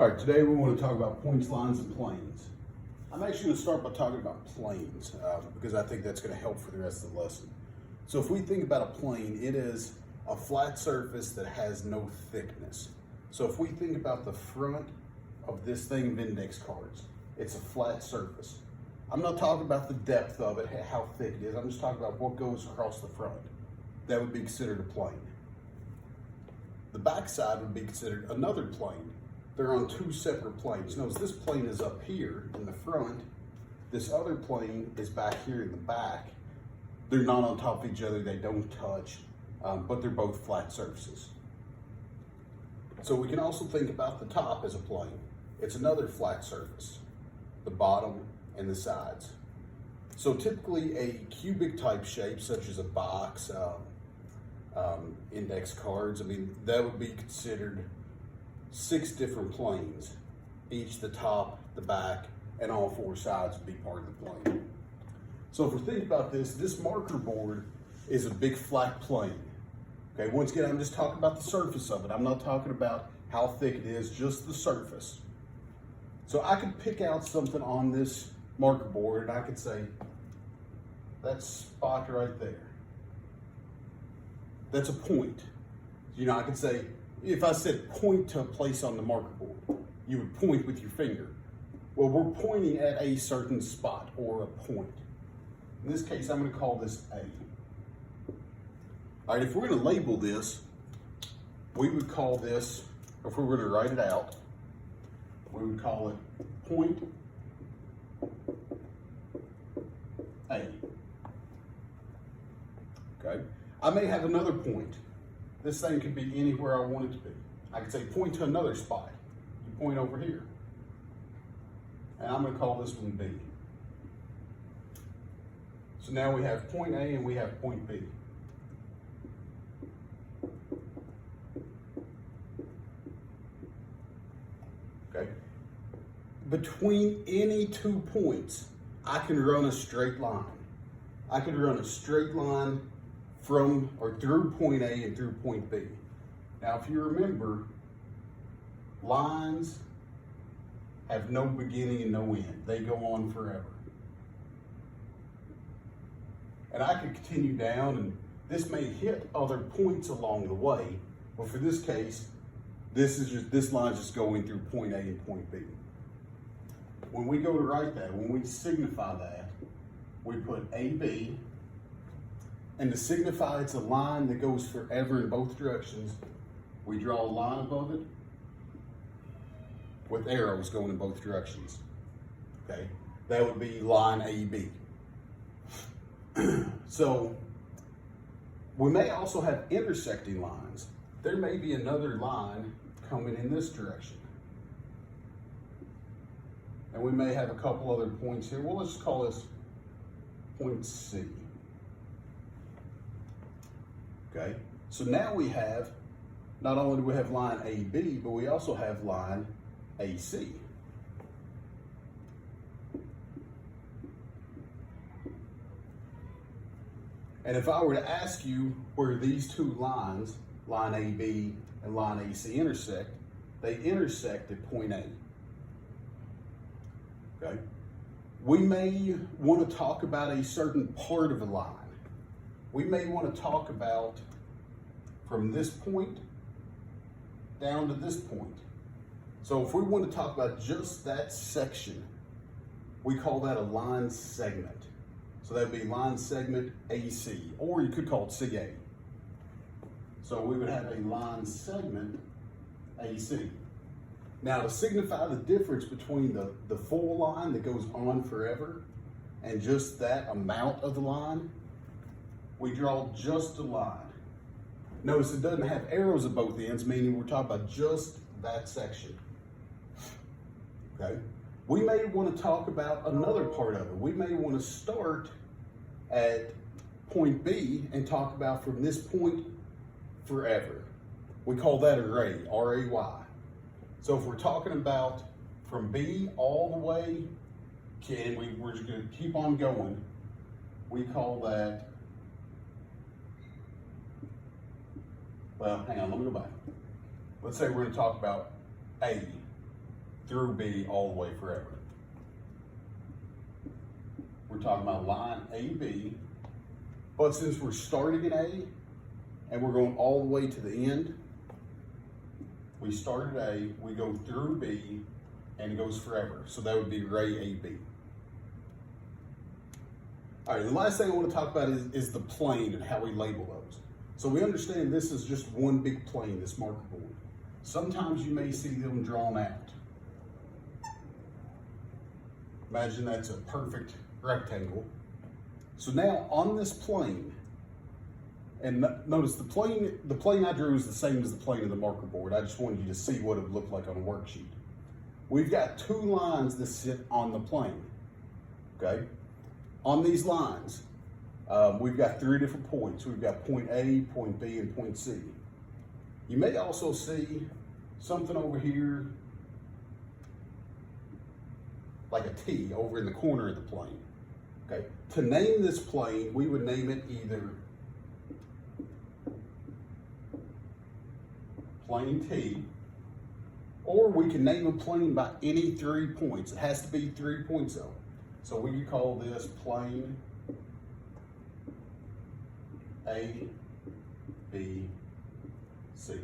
All right, today we want to talk about points, lines, and planes. I'm actually going to start by talking about planes because I think that's going to help for the rest of the lesson. So if we think about a plane, it is a flat surface that has no thickness. So if we think about the front of this thing of index cards, it's a flat surface. I'm not talking about the depth of it, how thick it is. I'm just talking about what goes across the front. That would be considered a plane. The backside would be considered another plane. They're on two separate planes. Notice this plane is up here in the front. This other plane is back here in the back. They're not on top of each other. They don't touch, but they're both flat surfaces. So we can also think about the top as a plane. It's another flat surface, the bottom and the sides. So typically a cubic type shape, such as a box, index cards, that would be considered 6 different planes. Each the top, the back, and all 4 sides would be part of the plane. So if we think about this marker board is a big flat plane. Okay, once again, I'm just talking about the surface of it. I'm not talking about how thick it is, just the surface. So I could pick out something on this marker board and I could say, that spot right there, that's a point. I could say, if I said point to a place on the marker board, you would point with your finger. Well, we're pointing at a certain spot or a point. In this case, I'm going to call this A. All right, if we're going to label this, we would call this, if we were going to write it out, we would call it point A. Okay, I may have another point. This thing could be anywhere I want it to be. I could say point to another spot. You point over here. And I'm going to call this one B. So now we have point A and we have point B. Okay. Between any 2 points, I can run a straight line. I could run a straight line from or through point A and through point B. Now, if you remember, lines have no beginning and no end. They go on forever. And I could continue down, and this may hit other points along the way, but for this case, this line is just going through point A and point B. When we go to write that, when we signify that, we put AB, and to signify it's a line that goes forever in both directions, we draw a line above it with arrows going in both directions. Okay, that would be line AB. So we may also have intersecting lines. There may be another line coming in this direction. And we may have a couple other points here. Well, let's call this point C. Okay, so now we have, not only do we have line AB, but we also have line AC. And if I were to ask you where these 2 lines, line AB and line AC intersect, they intersect at point A. Okay, we may want to talk about a certain part of a line. We may want to talk about from this point down to this point. So if we want to talk about just that section, we call that a line segment. So that'd be line segment AC, or you could call it CA. So we would have a line segment AC. Now, to signify the difference between the full line that goes on forever and just that amount of the line, we draw just a line. Notice it doesn't have arrows at both ends, meaning we're talking about just that section. Okay? We may want to talk about another part of it. We may want to start at point B and talk about from this point forever. We call that a ray, R-A-Y. So if we're talking about from B all the way, and we're just going to keep on going, we call that, well, hang on, let me go back. Let's say we're going to talk about A. through B all the way forever. We're talking about line AB, but since we're starting at A and we're going all the way to the end, we start at A, we go through B, and it goes forever. So that would be ray AB. All right, the last thing I want to talk about is the plane and how we label those. So we understand this is just one big plane, this marker board. Sometimes you may see them drawn out. Imagine that's a perfect rectangle. So now on this plane, and notice the plane I drew is the same as the plane of the marker board. I just wanted you to see what it would look like on a worksheet. We've got two lines that sit on the plane, okay? On these lines, we've got 3 different points. We've got point A, point B, and point C. You may also see something over here, like a T over in the corner of the plane, okay? To name this plane, we would name it either plane T, or we can name a plane by any 3 points. It has to be 3 points though. So we could call this plane A, B, C.